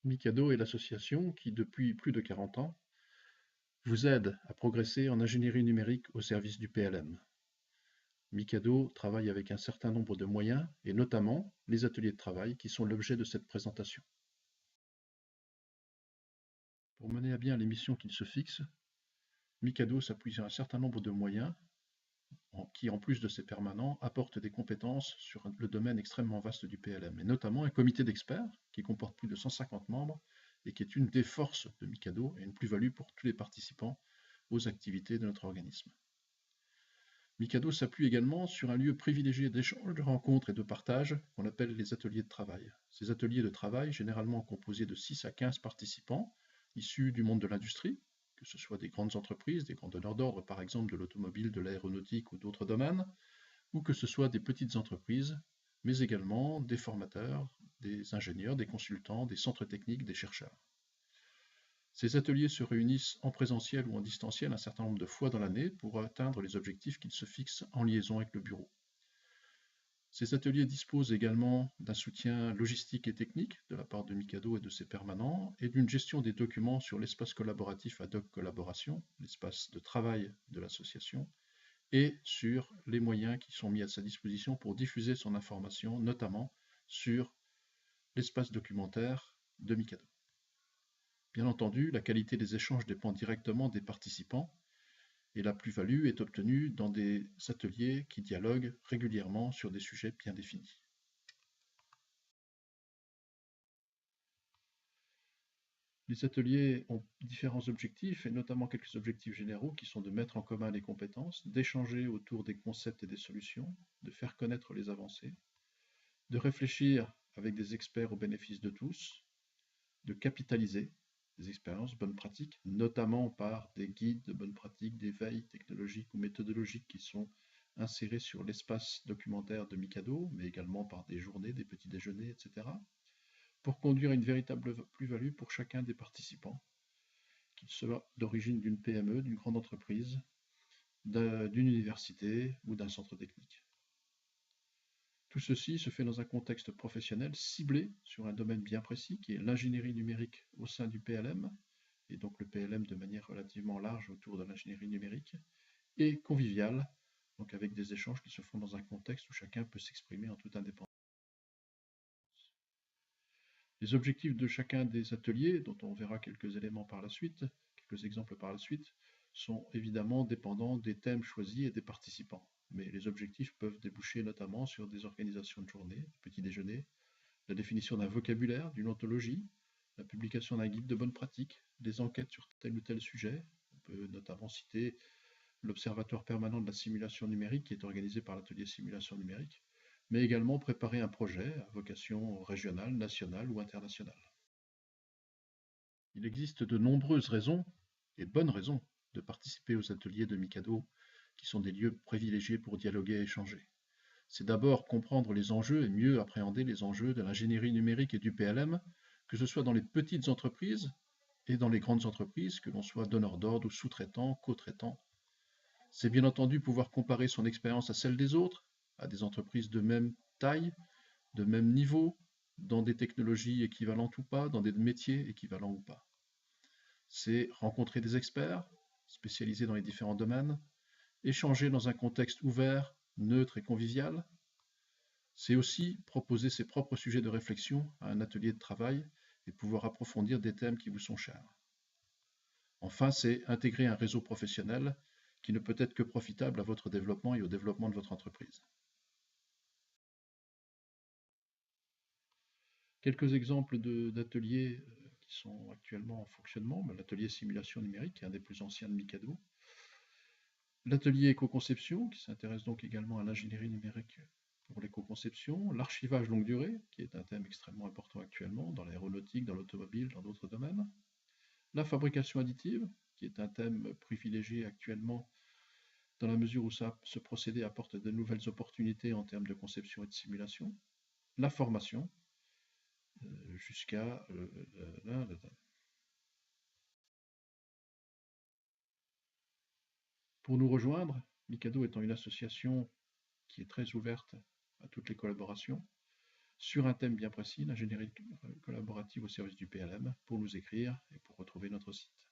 Mikado est l'association qui, depuis plus de 40 ans, vous aide à progresser en ingénierie numérique au service du PLM. Mikado travaille avec un certain nombre de moyens, et notamment les ateliers de travail qui sont l'objet de cette présentation. Pour mener à bien les missions qu'il se fixe, Mikado s'appuie sur un certain nombre de moyens qui, en plus de ses permanents, apportent des compétences sur le domaine extrêmement vaste du PLM, et notamment un comité d'experts qui comporte plus de 150 membres et qui est une des forces de Mikado et une plus-value pour tous les participants aux activités de notre organisme. Mikado s'appuie également sur un lieu privilégié d'échange, de rencontres et de partage qu'on appelle les ateliers de travail. Ces ateliers de travail, généralement composés de 6 à 15 participants issus du monde de l'industrie, que ce soit des grandes entreprises, des grands donneurs d'ordre par exemple de l'automobile, de l'aéronautique ou d'autres domaines, ou que ce soit des petites entreprises, mais également des formateurs, des ingénieurs, des consultants, des centres techniques, des chercheurs. Ces ateliers se réunissent en présentiel ou en distanciel un certain nombre de fois dans l'année pour atteindre les objectifs qu'ils se fixent en liaison avec le bureau. Ces ateliers disposent également d'un soutien logistique et technique de la part de Mikado et de ses permanents et d'une gestion des documents sur l'espace collaboratif Ad hoc Collaboration, l'espace de travail de l'association, et sur les moyens qui sont mis à sa disposition pour diffuser son information, notamment sur l'espace documentaire de Mikado. Bien entendu, la qualité des échanges dépend directement des participants et la plus-value est obtenue dans des ateliers qui dialoguent régulièrement sur des sujets bien définis. Les ateliers ont différents objectifs, et notamment quelques objectifs généraux qui sont de mettre en commun les compétences, d'échanger autour des concepts et des solutions, de faire connaître les avancées, de réfléchir avec des experts au bénéfice de tous, de capitaliser des expériences, bonnes pratiques, notamment par des guides de bonnes pratiques, des veilles technologiques ou méthodologiques qui sont insérés sur l'espace documentaire de Mikado, mais également par des journées, des petits déjeuners, etc., pour conduire une véritable plus-value pour chacun des participants, qu'il soit d'origine d'une PME, d'une grande entreprise, d'une université ou d'un centre technique. Tout ceci se fait dans un contexte professionnel ciblé sur un domaine bien précis qui est l'ingénierie numérique au sein du PLM, et donc le PLM de manière relativement large autour de l'ingénierie numérique, et convivial, donc avec des échanges qui se font dans un contexte où chacun peut s'exprimer en toute indépendance. Les objectifs de chacun des ateliers, dont on verra quelques éléments par la suite, quelques exemples par la suite, sont évidemment dépendants des thèmes choisis et des participants. Mais les objectifs peuvent déboucher notamment sur des organisations de journée, de petits déjeuners, la définition d'un vocabulaire, d'une ontologie, la publication d'un guide de bonne pratique, des enquêtes sur tel ou tel sujet. On peut notamment citer l'Observatoire permanent de la simulation numérique qui est organisé par l'atelier simulation numérique, mais également préparer un projet à vocation régionale, nationale ou internationale. Il existe de nombreuses raisons, et bonnes raisons, de participer aux ateliers de Mikado, qui sont des lieux privilégiés pour dialoguer et échanger. C'est d'abord comprendre les enjeux et mieux appréhender les enjeux de l'ingénierie numérique et du PLM, que ce soit dans les petites entreprises et dans les grandes entreprises, que l'on soit donneur d'ordre ou sous-traitant, co-traitant. C'est bien entendu pouvoir comparer son expérience à celle des autres, à des entreprises de même taille, de même niveau, dans des technologies équivalentes ou pas, dans des métiers équivalents ou pas. C'est rencontrer des experts spécialisés dans les différents domaines, échanger dans un contexte ouvert, neutre et convivial. C'est aussi proposer ses propres sujets de réflexion à un atelier de travail et pouvoir approfondir des thèmes qui vous sont chers. Enfin, c'est intégrer un réseau professionnel qui ne peut être que profitable à votre développement et au développement de votre entreprise. Quelques exemples d'ateliers qui sont actuellement en fonctionnement. L'atelier simulation numérique, qui est un des plus anciens de Mikado. L'atelier éco-conception, qui s'intéresse donc également à l'ingénierie numérique pour l'éco-conception. L'archivage longue durée, qui est un thème extrêmement important actuellement dans l'aéronautique, dans l'automobile, dans d'autres domaines. La fabrication additive, qui est un thème privilégié actuellement dans la mesure où ce procédé apporte de nouvelles opportunités en termes de conception et de simulation. La formation, jusqu'à Pour nous rejoindre, Mikado étant une association qui est très ouverte à toutes les collaborations, sur un thème bien précis, l'ingénierie collaborative au service du PLM, pour nous écrire et pour retrouver notre site.